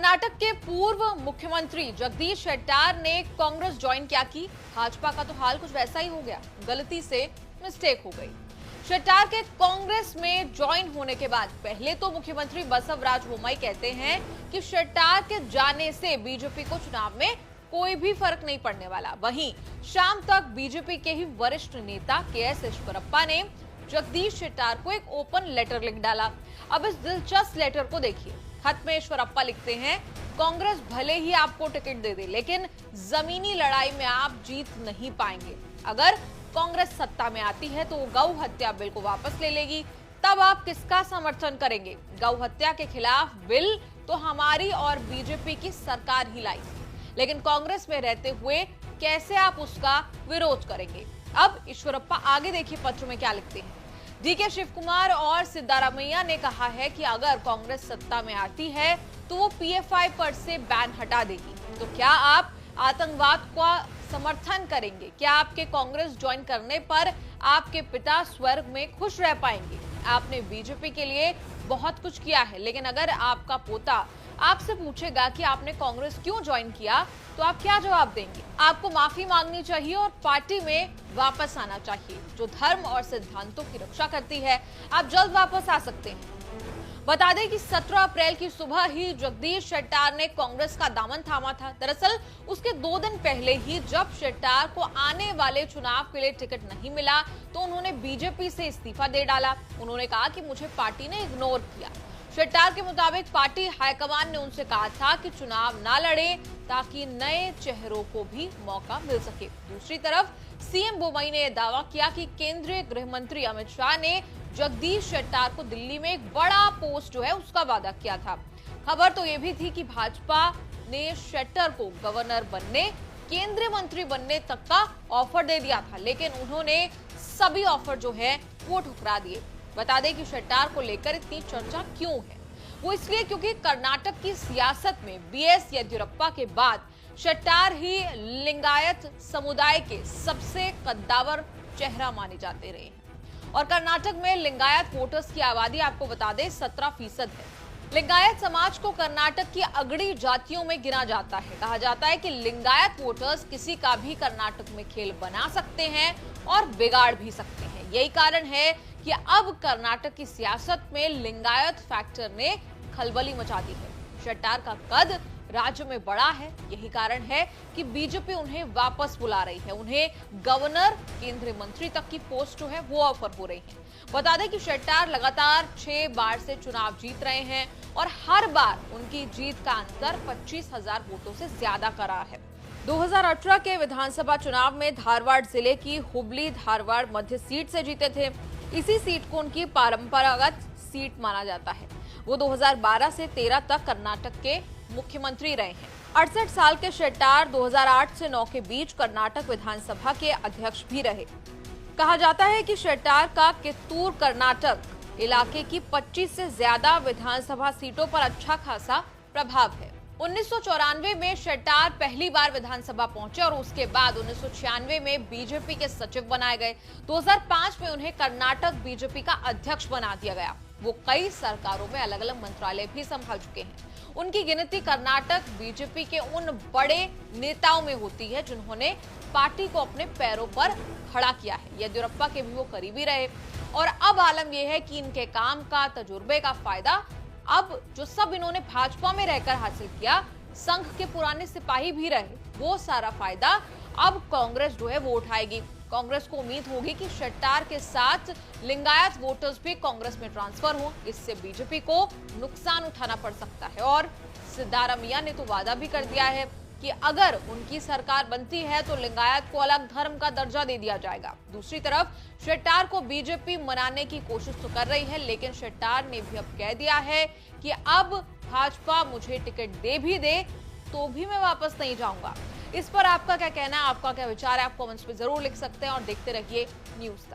कर्नाटक के पूर्व मुख्यमंत्री जगदीश शेट्टार ने कांग्रेस ज्वाइन क्या की। भाजपा का तो हाल कुछ वैसा ही हो गया, गलती से मिस्टेक हो गई। शेट्टार के कांग्रेस में ज्वाइन होने के बाद पहले तो मुख्यमंत्री बसवराज बोम्मई कहते हैं कि शेट्टार के जाने से बीजेपी को चुनाव में कोई भी फर्क नहीं पड़ने वाला। वहीं शाम तक बीजेपी के ही वरिष्ठ नेता के.एस. ईश्वरप्पा ने जगदीश शेट्टार को एक ओपन लेटर लिख डाला। अब इस दिलचस्प लेटर को देखिए। खत में ईश्वरप्पा लिखते हैं, कांग्रेस भले ही आपको टिकट दे दे, लेकिन जमीनी लड़ाई में आप जीत नहीं पाएंगे। अगर कांग्रेस सत्ता में आती है तो वो गौ हत्या बिल को वापस ले लेगी, तब आप किसका समर्थन करेंगे? गौ हत्या के खिलाफ बिल तो हमारी और बीजेपी की सरकार ही लाई, लेकिन कांग्रेस में रहते हुए कैसे आप उसका विरोध करेंगे? अब ईश्वरप्पा आगे देखिए पत्र में क्या लिखते हैं। डी.के. शिवकुमार और सिद्धारमैया ने कहा है कि अगर कांग्रेस सत्ता में आती है तो वो पीएफआई पर से बैन हटा देगी। तो क्या आप आतंकवाद का समर्थन करेंगे? क्या आपके कांग्रेस ज्वाइन करने पर आपके पिता स्वर्ग में खुश रह पाएंगे? आपने बीजेपी के लिए बहुत कुछ किया है, लेकिन अगर आपका पोता आपसे पूछेगा कि आपने कांग्रेस क्यों ज्वाइन किया, तो आप क्या जवाब देंगे? आपको माफी मांगनी चाहिए और पार्टी में वापस आना चाहिए, जो धर्म और सिद्धांतों की रक्षा करती है। आप जल्द वापस आ सकते हैं। बता दें कि 17 अप्रैल की सुबह ही जगदीश शेट्टार ने कांग्रेस का दामन थामा था। दरअसल उसके 2 दिन पहले ही जब शेट्टार को आने वाले चुनाव के लिए टिकट नहीं मिला तो उन्होंने बीजेपी से इस्तीफा दे डाला। उन्होंने कहा कि मुझे पार्टी ने इग्नोर किया। शेट्टार के मुताबिक पार्टी हाईकमान ने उनसे कहा था कि चुनाव ना लड़े ताकि नए चेहरों को भी मौका मिल सके। दूसरी तरफ सीएम बोम्मई ने दावा किया कि केंद्रीय गृह मंत्री अमित शाह ने जगदीश शेट्टार को दिल्ली में एक बड़ा पोस्ट जो है उसका वादा किया था। खबर तो ये भी थी कि भाजपा ने शेट्टार को गवर्नर बनने, केंद्रीय मंत्री बनने तक का ऑफर दे दिया था, लेकिन उन्होंने सभी ऑफर जो है वो ठुकरा दिए। बता दें कि शेट्टार को लेकर इतनी चर्चा क्यों है, वो इसलिए क्योंकि कर्नाटक की सियासत में बीएस येदियुरप्पा के बाद शेट्टार ही लिंगायत समुदाय के सबसे कद्दावर चेहरा माने जाते रहे हैं। और कर्नाटक में लिंगायत वोटर्स की आबादी आपको बता दें 17% है। लिंगायत समाज को कर्नाटक की अगड़ी जातियों में गिना जाता है। कहा जाता है कि लिंगायत वोटर्स किसी का भी कर्नाटक में खेल बना सकते हैं और बिगाड़ भी सकते हैं। यही कारण है कि अब कर्नाटक की सियासत में लिंगायत फैक्टर ने खलबली मचा दी है। शेट्टार का कद राज्य में बड़ा है, यही कारण है कि बीजेपी उन्हें वापस बुला रही है। उन्हें गवर्नर, केंद्रीय मंत्री तक की पोस्ट जो है वो ऑफर हो रही है। बता दें कि शेट्टार लगातार 6 बार से चुनाव जीत रहे हैं और हर बार उनकी जीत का अंतर 25,000 वोटों से ज्यादा का रहा है। 2018 के विधानसभा चुनाव में धारवाड़ जिले की हुबली धारवाड़ मध्य सीट से जीते थे। इसी सीट को उनकी परंपरागत सीट माना जाता है। वो 2012 से 13 तक कर्नाटक के मुख्यमंत्री रहे हैं। 68 साल के शेट्टार 2008 से 9 के बीच कर्नाटक विधानसभा के अध्यक्ष भी रहे। कहा जाता है कि शेट्टार का कित्तूर कर्नाटक इलाके की 25 से ज्यादा विधानसभा सीटों पर अच्छा खासा प्रभाव है। 1994 में शेट्टार पहली बार विधानसभा पहुंचे और उसके बाद 1996 में बीजेपी के सचिव बनाए गए। 2005 में उन्हें कर्नाटक बीजेपी का अध्यक्ष बना दिया गया। वो कई सरकारों में अलग अलग मंत्रालय भी संभाल चुके हैं। उनकी गिनती कर्नाटक बीजेपी के उन बड़े नेताओं में होती है जिन्होंने पार्टी को अपने पैरों पर खड़ा किया है। येदियुरप्पा के भी वो करीबी रहे और अब आलम यह है कि इनके काम का, तजुर्बे का फायदा अब जो सब इन्होंने भाजपा में रहकर हासिल किया, संघ के पुराने सिपाही भी रहे, वो सारा फायदा अब कांग्रेस जो है वो उठाएगी। कांग्रेस को उम्मीद होगी कि शेट्टार के साथ लिंगायत वोटर्स भी कांग्रेस में ट्रांसफर हो। इससे बीजेपी को नुकसान उठाना पड़ सकता है। और सिद्धारमैया ने तो वादा भी कर दिया है कि अगर उनकी सरकार बनती है तो लिंगायत को अलग धर्म का दर्जा दे दिया जाएगा। दूसरी तरफ शेट्टार को बीजेपी मनाने की कोशिश तो कर रही है, लेकिन शेट्टार ने भी अब कह दिया है कि अब भाजपा मुझे टिकट दे भी दे तो भी मैं वापस नहीं जाऊंगा। इस पर आपका क्या कहना है, आपका क्या विचार है? आप कमेंट्स में जरूर लिख सकते हैं और देखते रहिए न्यूज़ तक।